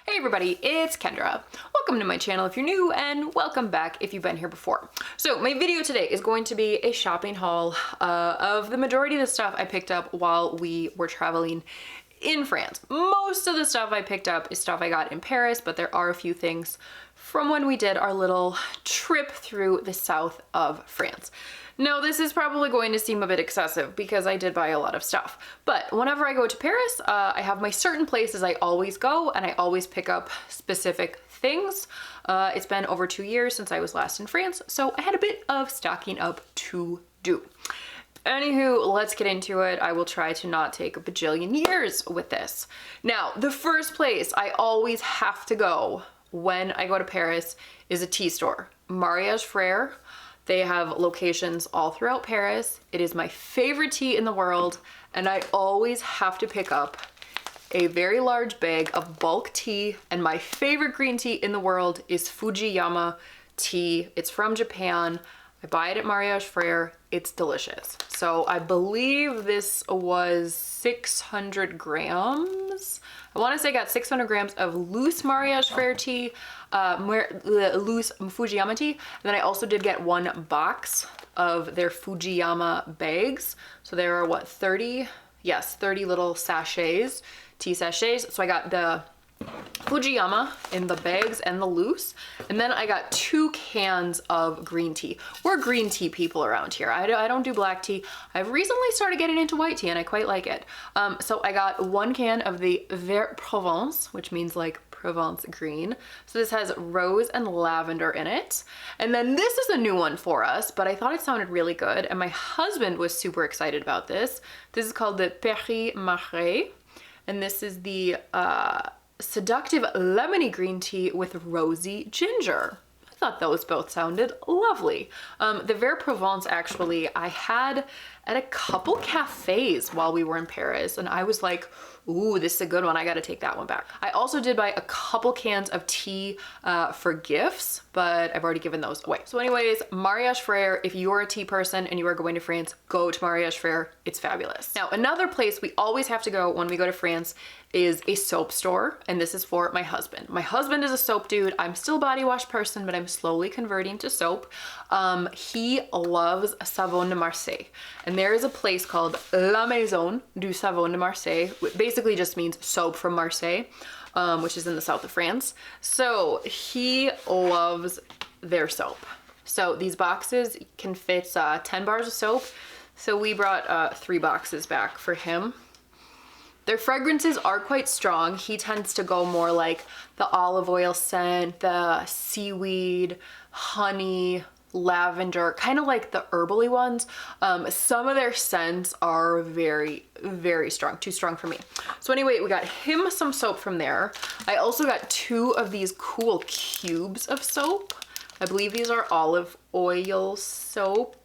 Hey everybody, it's Kendra. Welcome to my channel if you're new, and welcome back if you've been here before. So my video today is going to be a shopping haul of the majority of the stuff I picked up while we were traveling in France. Most of the stuff I picked up is stuff I got in Paris, but there are a few things from when we did our little trip through the south of France. Now, this is probably going to seem a bit excessive because I did buy a lot of stuff, but whenever I go to Paris, I have my certain places I always go, and I always pick up specific things. It's been over 2 years since I was last in France, so I had a bit of stocking up to do. Anywho, let's get into it. I will try to not take a bajillion years with this. Now, the first place I always have to go when I go to Paris is a tea store, Mariage Frères. They have locations all throughout Paris. It is my favorite tea in the world, and I always have to pick up a very large bag of bulk tea, and my favorite green tea in the world is Fujiyama tea. It's from Japan. I buy it at Mariage Frères. It's delicious. So I believe this was 600 grams. I want to say I got 600 grams of loose Mariage Frères tea, loose Fujiyama tea. And then I also did get one box of their Fujiyama bags. So there are what, 30? Yes, 30 little sachets, tea sachets. So I got the Fujiyama in the bags and the loose, and then I got 2 cans of green tea. We're green tea people around here. I don't do black tea. I've recently started getting into white tea and I quite like it. So I got 1 can of the Vert Provence, which means like Provence green. So this has rose and lavender in it. And then this is a new one for us, but I thought it sounded really good, and my husband was super excited about this. This is called the Paris Marais, and this is the seductive lemony green tea with rosy ginger. I thought those both sounded lovely. The Vert Provence, actually, I had at a couple cafes while we were in Paris, and I was like, ooh, this is a good one. I gotta take that one back. I also did buy a couple cans of tea for gifts, but I've already given those away. So anyways, Mariage Frères, if you're a tea person and you are going to France, go to Mariage Frères. It's fabulous. Now, another place we always have to go when we go to France is a soap store, and this is for my husband. My husband is a soap dude. I'm still a body wash person, but I'm slowly converting to soap. He loves Savon de Marseille, and there is a place called La Maison du Savon de Marseille, which basically just means soap from Marseille, which is in the south of France. So he loves their soap. So these boxes can fit 10 bars of soap. So we brought 3 boxes back for him. Their fragrances are quite strong. He tends to go more like the olive oil scent, the seaweed, honey, lavender, kind of like the herbally ones. Some of their scents are very, very strong, too strong for me. So anyway, we got him some soap from there. I also got 2 of these cool cubes of soap. I believe these are olive oil soap,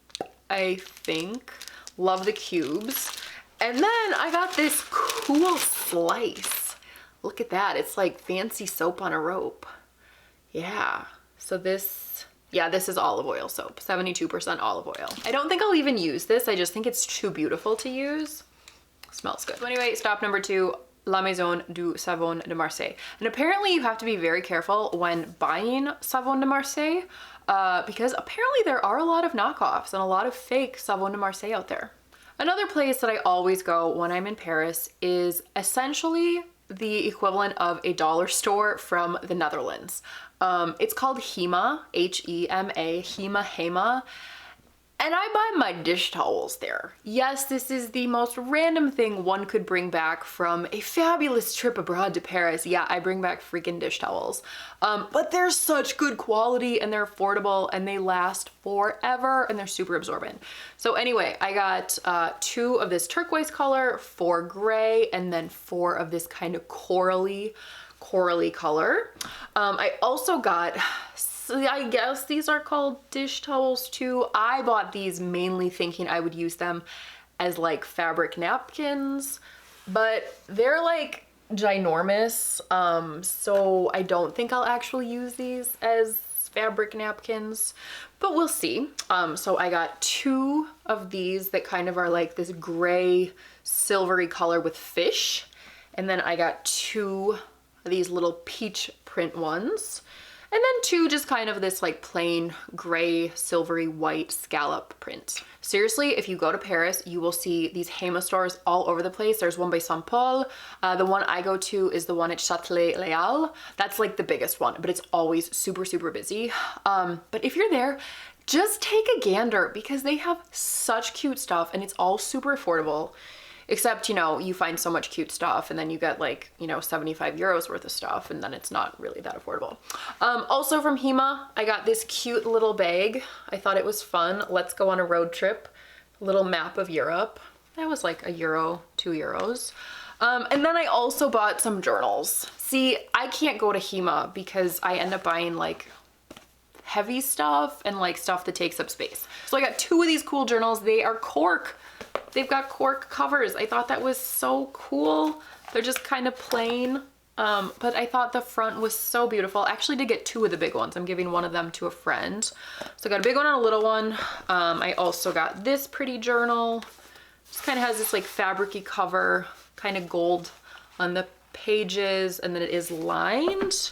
I think. Love the cubes. And then I got this cool slice. Look at that. It's like fancy soap on a rope. Yeah. So this is olive oil soap. 72% olive oil. I don't think I'll even use this. I just think it's too beautiful to use. Smells good. So anyway, stop number 2, La Maison du Savon de Marseille. And apparently you have to be very careful when buying Savon de Marseille because apparently there are a lot of knockoffs and a lot of fake Savon de Marseille out there. Another place that I always go when I'm in Paris is essentially the equivalent of a dollar store from the Netherlands. It's called Hema, H-E-M-A, Hema. And I buy my dish towels there. Yes, this is the most random thing one could bring back from a fabulous trip abroad to Paris. Yeah, I bring back freaking dish towels. But they're such good quality, and they're affordable, and they last forever, and they're super absorbent. So anyway, I got 2 of this turquoise color, 4 gray, and then 4 of this kind of corally color. I also got, I guess these are called dish towels too. I bought these mainly thinking I would use them as like fabric napkins, but they're like ginormous, so I don't think I'll actually use these as fabric napkins, but we'll see. So I got 2 of these that kind of are like this gray silvery color with fish, and then I got 2 these little peach print ones. And then 2 just kind of this like plain gray, silvery white scallop print. Seriously, if you go to Paris, you will see these Hema stores all over the place. There's one by Saint Paul. The one I go to is the one at Châtelet-Léal. That's like the biggest one, but it's always super, super busy. But if you're there, just take a gander because they have such cute stuff and it's all super affordable. Except, you know, you find so much cute stuff and then you get like, you know, 75 euros worth of stuff and then it's not really that affordable. Also from Hema, I got this cute little bag. I thought it was fun. Let's go on a road trip. Little map of Europe. That was like €1, €2. And then I also bought some journals. See, I can't go to Hema because I end up buying like heavy stuff and like stuff that takes up space. So I got 2 of these cool journals. They are cork. They've got cork covers. I thought that was so cool. They're just kind of plain, but I thought the front was so beautiful. I actually did get 2 of the big ones. I'm giving one of them to a friend. So I got a big one and a little one. I also got this pretty journal. Just kind of has this like fabric-y cover, kind of gold on the pages, and then it is lined.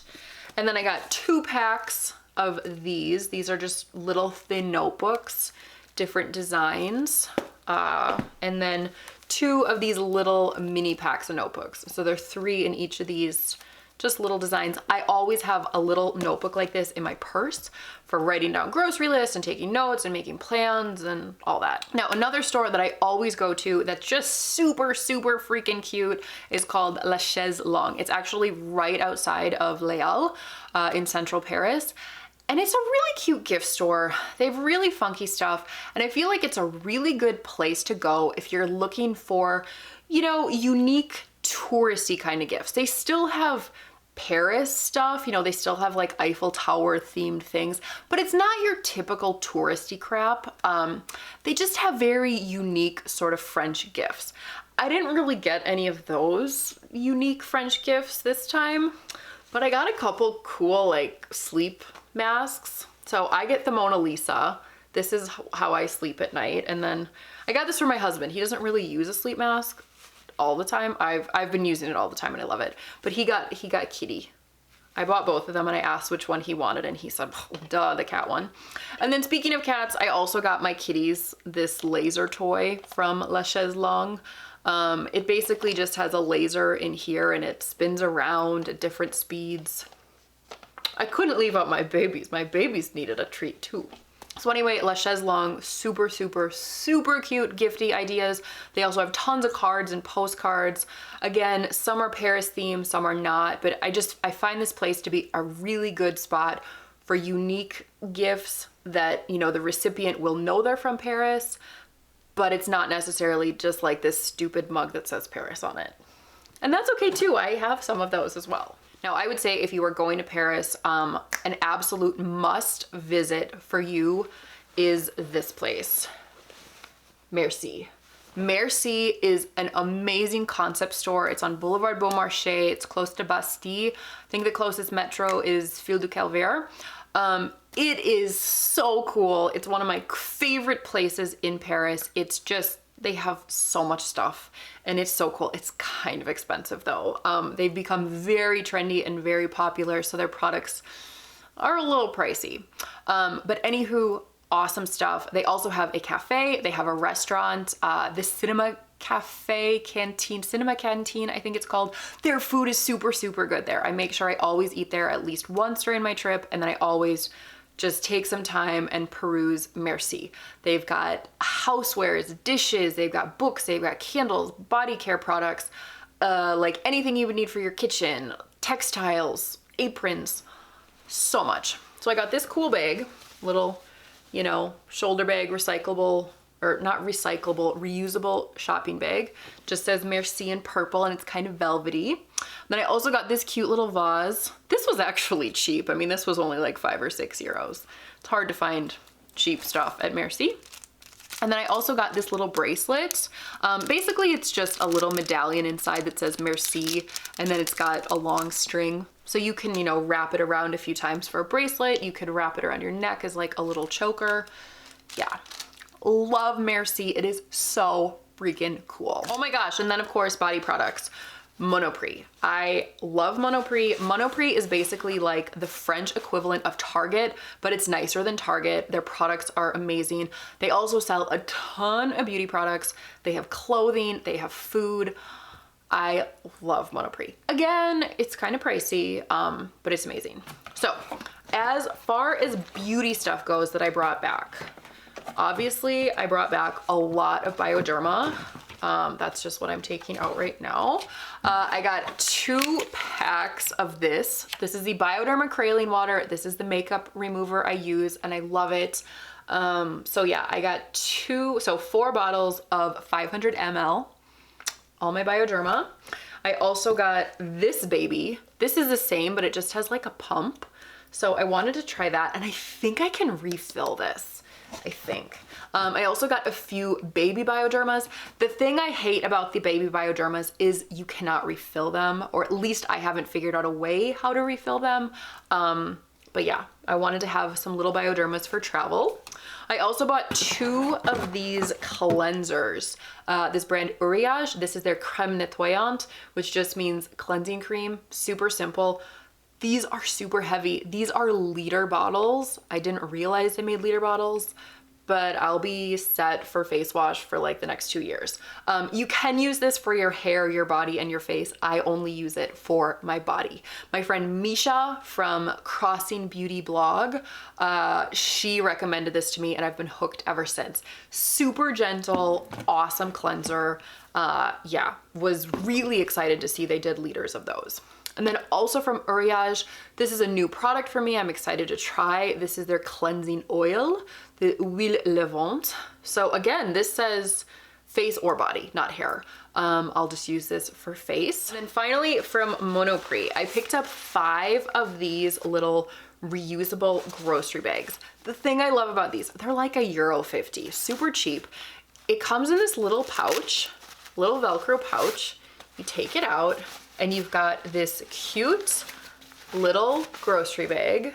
And then I got 2 packs of these. These are just little thin notebooks, different designs. And then 2 of these little mini packs of notebooks. So there are 3 in each of these, just little designs. I always have a little notebook like this in my purse for writing down grocery lists and taking notes and making plans and all that. Now, another store that I always go to that's just super, super freaking cute is called La Chaise Longue. It's actually right outside of Léal in central Paris. And it's a really cute gift store. They have really funky stuff. And I feel like it's a really good place to go if you're looking for, you know, unique touristy kind of gifts. They still have Paris stuff, you know, they still have like Eiffel Tower themed things, but it's not your typical touristy crap. They just have very unique sort of French gifts. I didn't really get any of those unique French gifts this time, but I got a couple cool like sleep masks. So I get the Mona Lisa. This is how I sleep at night. And then I got this for my husband. He doesn't really use a sleep mask all the time. I've been using it all the time and I love it. But he got Kitty. I bought both of them and I asked which one he wanted and he said, oh, duh, the cat one. And then speaking of cats, I also got my kitties this laser toy from La Chaise Longue. It basically just has a laser in here and it spins around at different speeds. I couldn't leave out my babies. My babies needed a treat too. So anyway, La Chaise Longue, super, super, super cute gifty ideas. They also have tons of cards and postcards. Again, some are Paris themed, some are not, but I find this place to be a really good spot for unique gifts that, you know, the recipient will know they're from Paris, but it's not necessarily just like this stupid mug that says Paris on it. And that's okay too. I have some of those as well. Now, I would say if you are going to Paris, an absolute must visit for you is this place, Merci. Merci is an amazing concept store. It's on Boulevard Beaumarchais. It's close to Bastille. I think the closest metro is Fil du Calvaire. It is so cool. It's one of my favorite places in Paris. It's just, they have so much stuff and it's so cool. It's kind of expensive though. They've become very trendy and very popular, so their products are a little pricey. But anywho, awesome stuff. They also have a cafe, they have a restaurant, the Cinema Canteen, I think it's called. Their food is super, super good there. I make sure I always eat there at least once during my trip, and then I always just take some time and peruse Merci. They've got housewares, dishes, they've got books, they've got candles, body care products, like anything you would need for your kitchen, textiles, aprons, so much. So I got this cool bag, little, you know, shoulder bag, recyclable, or not recyclable, reusable shopping bag. Just says Merci in purple and it's kind of velvety. Then I also got this cute little vase. This was actually cheap. I mean, this was only like 5 or 6 euros. It's hard to find cheap stuff at Merci. And then I also got this little bracelet. Basically, it's just a little medallion inside that says Merci, and then it's got a long string. So you can, you know, wrap it around a few times for a bracelet. You could wrap it around your neck as like a little choker. Yeah. Love Merci. It is so freaking cool. Oh my gosh. And then of course, body products. Monoprix. I love Monoprix. Monoprix is basically like the French equivalent of Target, but it's nicer than Target. Their products are amazing. They also sell a ton of beauty products. They have clothing, they have food. I love Monoprix. Again, it's kind of pricey, but it's amazing. So as far as beauty stuff goes that I brought back, obviously I brought back a lot of Bioderma. That's just what I'm taking out right now. I got 2 packs of this. This is the Bioderma Cray water. This is the makeup remover I use and I love it. So yeah, I got 4 bottles of 500 ml, all my Bioderma. I also got this baby. This is the same, but it just has like a pump. So I wanted to try that and I think I can refill this, I think. I also got a few baby Biodermas. The thing I hate about the baby Biodermas is you cannot refill them, or at least I haven't figured out a way how to refill them. But yeah, I wanted to have some little Biodermas for travel. I also bought 2 of these cleansers. This brand Mariage, this is their crème nettoyante, which just means cleansing cream, super simple. These are super heavy. These are liter bottles. I didn't realize they made liter bottles, but I'll be set for face wash for like the next 2 years. You can use this for your hair, your body, and your face. I only use it for my body. My friend Misha from Crossing Beauty blog, she recommended this to me and I've been hooked ever since. Super gentle, awesome cleanser. Yeah, was really excited to see they did liters of those. And then also from Mariage, this is a new product for me. I'm excited to try. This is their cleansing oil, the huile levante. So again, this says face or body, not hair. I'll just use this for face. And then finally from Monoprix, I picked up 5 of these little reusable grocery bags. The thing I love about these, they're like €1.50, super cheap. It comes in this little pouch, little Velcro pouch. You take it out, and you've got this cute little grocery bag.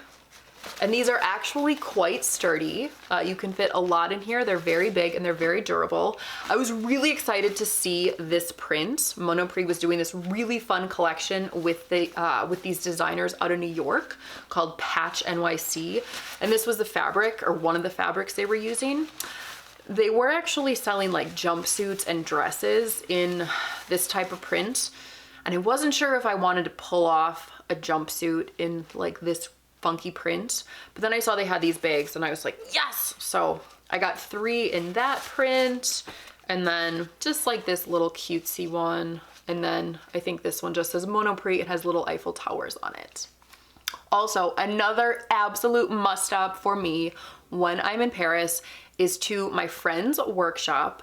And these are actually quite sturdy. You can fit a lot in here. They're very big and they're very durable. I was really excited to see this print. Monoprix was doing this really fun collection with these designers out of New York called Patch NYC. And this was the fabric, or one of the fabrics they were using. They were actually selling like jumpsuits and dresses in this type of print. And I wasn't sure if I wanted to pull off a jumpsuit in like this funky print, but then I saw they had these bags and I was like, yes! So I got 3 in that print, and then just like this little cutesy one. And then I think this one just says Monoprix. It has little Eiffel Towers on it. Also, another absolute must-stop for me when I'm in Paris is to my friend's workshop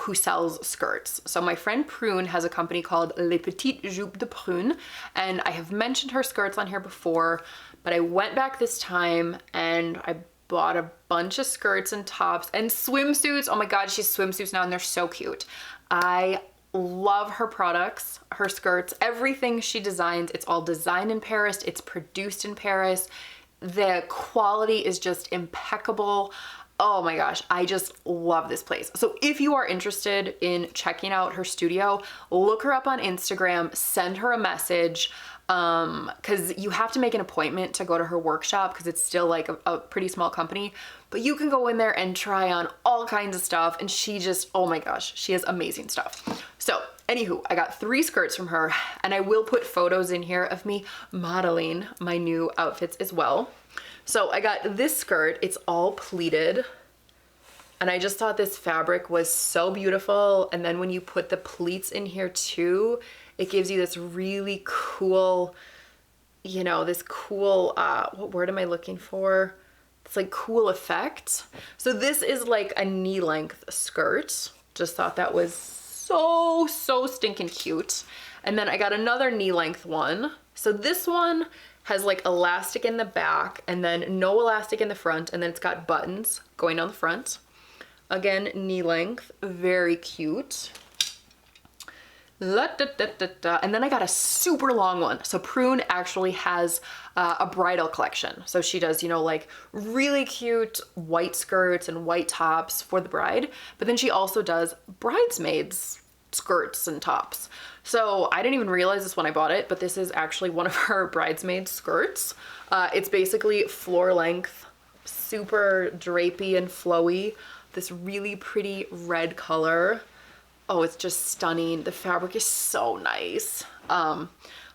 who sells skirts. So my friend Prune has a company called Les Petites Jupes de Prune, and I have mentioned her skirts on here before, but I went back this time and I bought a bunch of skirts and tops and swimsuits. Oh my God, she's swimsuits now and they're so cute. I love her products, her skirts, everything she designs. It's all designed in Paris. It's produced in Paris. The quality is just impeccable. Oh my gosh, I just love this place. So if you are interested in checking out her studio, look her up on Instagram, send her a message, because you have to make an appointment to go to her workshop because it's still like a pretty small company, but you can go in there and try on all kinds of stuff, and she just, oh my gosh, she has amazing stuff. So anywho, I got 3 skirts from her, and I will put photos in here of me modeling my new outfits as well. So I got this skirt, it's all pleated, and I just thought this fabric was so beautiful. And then when you put the pleats in here too, it gives you this really cool, you know, this cool, what word am I looking for? It's like cool effect. So this is like a knee length skirt. Just thought that was so stinking cute. And then I got another knee length one. So this one has like elastic in the back and then no elastic in the front, and then it's got buttons going on the front. Again, knee length, very cute. And then I got a super long one. So Prune actually has a bridal collection. So she does, you know, like really cute white skirts and white tops for the bride, but then she also does bridesmaids skirts and tops. So I didn't even realize this when I bought it, but this is actually one of her bridesmaid skirts. It's basically floor length, super drapey and flowy, this really pretty red color. Oh, it's just stunning. The fabric is so nice.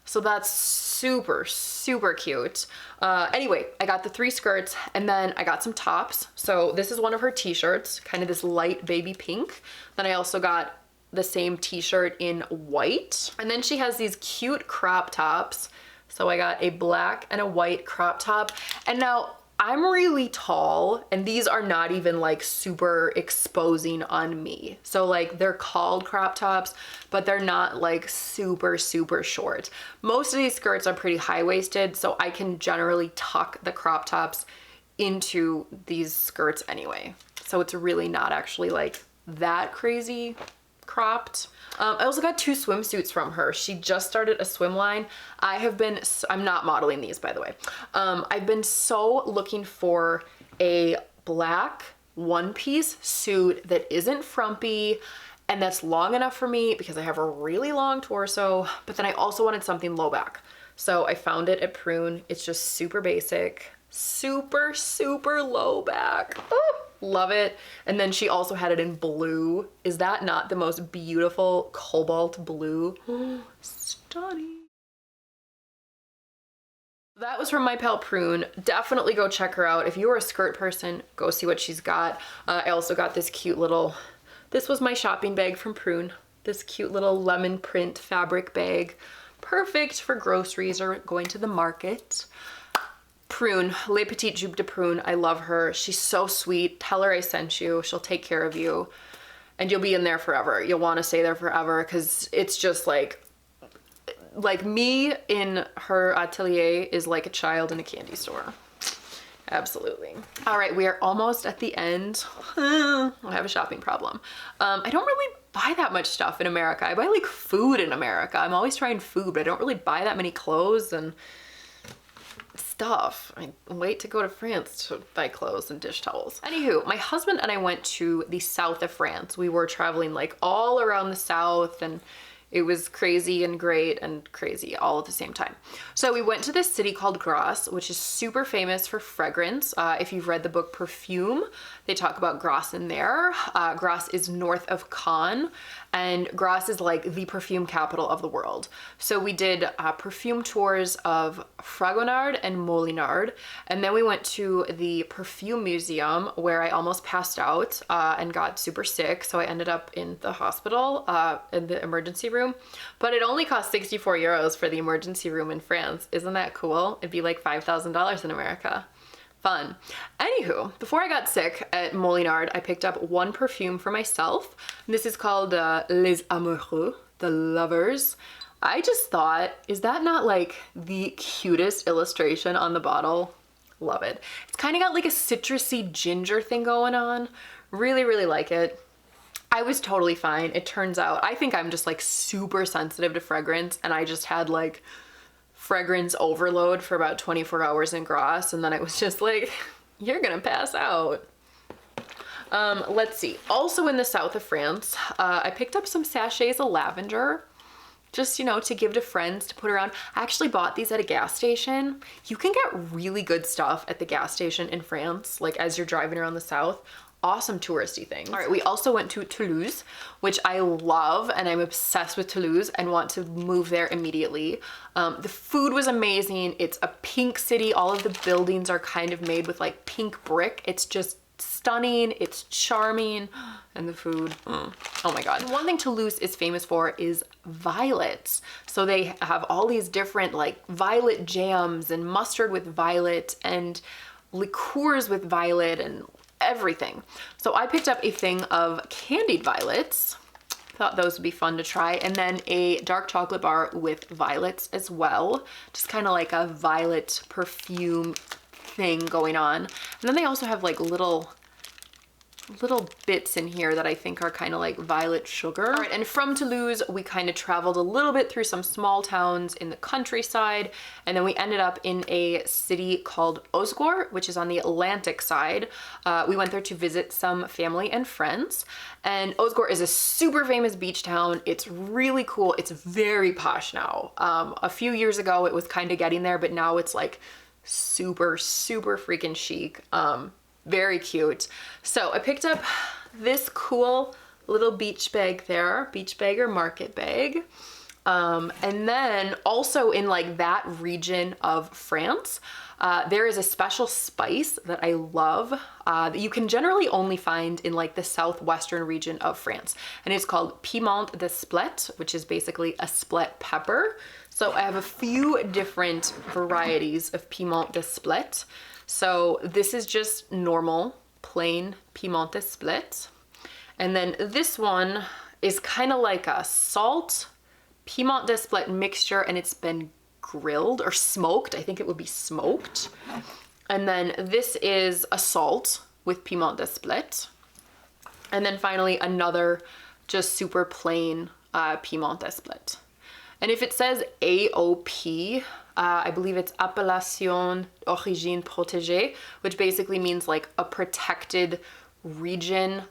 So that's super, super cute. Anyway, I got the 3 skirts and then I got some tops. So this is one of her t-shirts, kind of this light baby pink. Then I also got the same t-shirt in white. And then she has these cute crop tops. So I got a black and a white crop top. And now I'm really tall and these are not even like super exposing on me. So like they're called crop tops, but they're not like super, super short. Most of these skirts are pretty high-waisted, so I can generally tuck the crop tops into these skirts anyway. So it's really not actually like that crazy cropped. I also got 2 swimsuits from her. She just started a swim line. I'm not modeling these, by the way. I've been so looking for a black one-piece suit that isn't frumpy and that's long enough for me because I have a really long torso, but then I also wanted something low back. So I found it at Prune. It's just super basic, super, super low back. Oh, love it. And then she also had it in blue. Is that not the most beautiful cobalt blue? Stunning. That was from my pal Prune. Definitely go check her out. If you are a skirt person, go see what she's got. I also got this cute little, this was my shopping bag from Prune. This cute little lemon print fabric bag. Perfect for groceries or going to the market. Prune, Les Petites Jupes de Prune. I love her. She's so sweet. Tell her I sent you. She'll take care of you. And you'll be in there forever. You'll want to stay there forever because it's just like me in her atelier is like a child in a candy store. Absolutely. All right, we are almost at the end. I have a shopping problem. I don't really buy that much stuff in America. I buy like food in America. I'm always trying food, but I don't really buy that many clothes and stuff. I wait to go to France to buy clothes and dish towels. Anywho, my husband and I went to the south of France. We were traveling like all around the south and it was crazy and great and crazy all at the same time. So we went to this city called Grasse, which is super famous for fragrance. If you've read the book Perfume, they talk about Grasse in there. Grasse is north of Cannes, and Grasse is like the perfume capital of the world. So we did perfume tours of Fragonard and Molinard, and then we went to the perfume museum where I almost passed out and got super sick. So I ended up in the hospital, in the emergency room, but it only cost 64 euros for the emergency room in France. Isn't that cool? It'd be like $5,000 in America. Fun. Anywho, before I got sick at Molinard, I picked up one perfume for myself. This is called Les Amoureux, the lovers. I just thought, is that not like the cutest illustration on the bottle? Love it. It's kind of got like a citrusy ginger thing going on. Really, really like it. I was totally fine. It turns out, I think I'm just like super sensitive to fragrance, and I just had like fragrance overload for about 24 hours in Grasse, and then it was just like, you're gonna pass out. Let's see. Also in the south of France, I picked up some sachets of lavender, just, you know, to give to friends to put around. I actually bought these at a gas station. You can get really good stuff at the gas station in France, like as you're driving around the south. Awesome touristy things. All right, we also went to Toulouse, which I love, and I'm obsessed with Toulouse and want to move there immediately. The food was amazing. It's a pink city. All of the buildings are kind of made with like pink brick. It's just stunning. It's charming. And the food, oh my God. And one thing Toulouse is famous for is violets. So they have all these different like violet jams and mustard with violet and liqueurs with violet and everything. So I picked up a thing of candied violets. Thought those would be fun to try. And then a dark chocolate bar with violets as well. Just kind of like a violet perfume thing going on. And then they also have like little little bits in here that I think are kind of like violet sugar. All right, and from Toulouse, we kind of traveled a little bit through some small towns in the countryside, and then we ended up in a city called Osgore, which is on the Atlantic side. We went there to visit some family and friends, and Osgore is a super famous beach town. It's really cool. It's very posh now. A few years ago, it was kind of getting there, but now it's like super, super freaking chic. Very cute. So I picked up this cool little beach bag there, beach bag or market bag. And then also in like that region of France, there is a special spice that I love that you can generally only find in like the southwestern region of France. And it's called Piemonte De Split, which is basically a split pepper. So I have a few different varieties of Piemonte De Split. So this is just normal, plain Piemonte De Split. And then this one is kind of like a salt Piemonte De Split mixture, and it's been grilled or smoked. I think it would be smoked. And then this is a salt with Piemonte De Split. And then finally another just super plain Piemonte De Split. And if it says AOP, I believe it's Appellation d'Origine Protégée, which basically means like a protected region.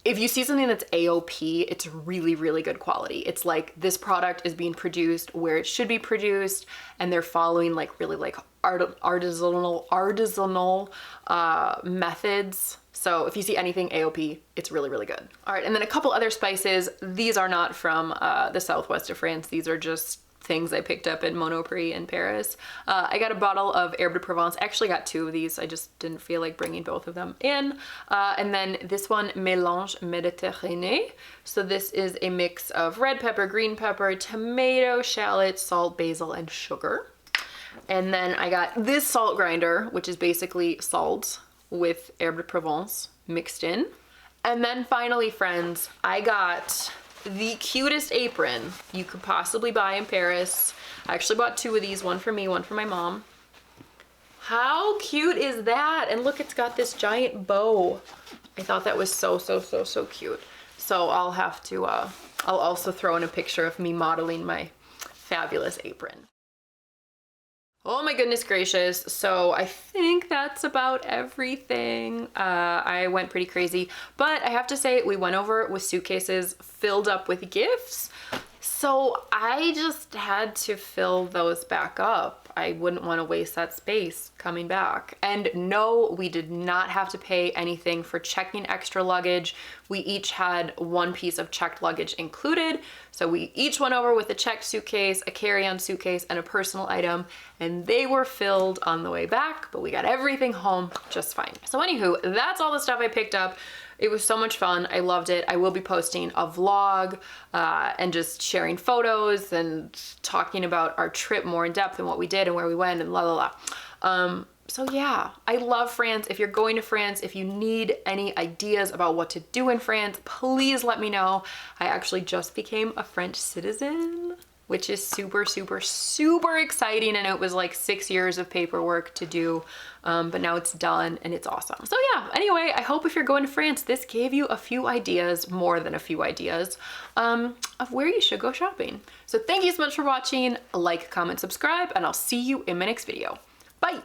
If you see something that's AOP, it's really, really good quality. It's like this product is being produced where it should be produced, and they're following like really like artisanal methods. So if you see anything AOP, it's really, really good. All right, and then a couple other spices. These are not from the southwest of France. These are just things I picked up in Monoprix in Paris. I got a bottle of Herbe de Provence. I actually got two of these. I just didn't feel like bringing both of them in. And then this one, Mélange Méditerranée. So this is a mix of red pepper, green pepper, tomato, shallot, salt, basil, and sugar. And then I got this salt grinder, which is basically salt with Herbe de Provence mixed in. And then finally, friends, I got the cutest apron you could possibly buy in Paris. I actually bought two of these, one for me, one for my mom. How cute is that? And look, it's got this giant bow. I thought that was so, so, so, so cute. So I'll have to, I'll also throw in a picture of me modeling my fabulous apron. Oh my goodness gracious. So I think that's about everything. I went pretty crazy, but I have to say we went over with suitcases filled up with gifts. So I just had to fill those back up. I wouldn't want to waste that space coming back. And no, we did not have to pay anything for checking extra luggage. We each had one piece of checked luggage included. So we each went over with a checked suitcase, a carry-on suitcase, and a personal item, and they were filled on the way back, but we got everything home just fine. So anywho, that's all the stuff I picked up. It was so much fun. I loved it. I will be posting a vlog and just sharing photos and talking about our trip more in depth and what we did and where we went and la la la. So yeah, I love France. If you're going to France, if you need any ideas about what to do in France, please let me know. I actually just became a French citizen, which is super, super, super exciting. And it was like 6 years of paperwork to do, but now it's done and it's awesome. So yeah, anyway, I hope if you're going to France, this gave you a few ideas, more than a few ideas, of where you should go shopping. So thank you so much for watching. Like, comment, subscribe, and I'll see you in my next video. Bye.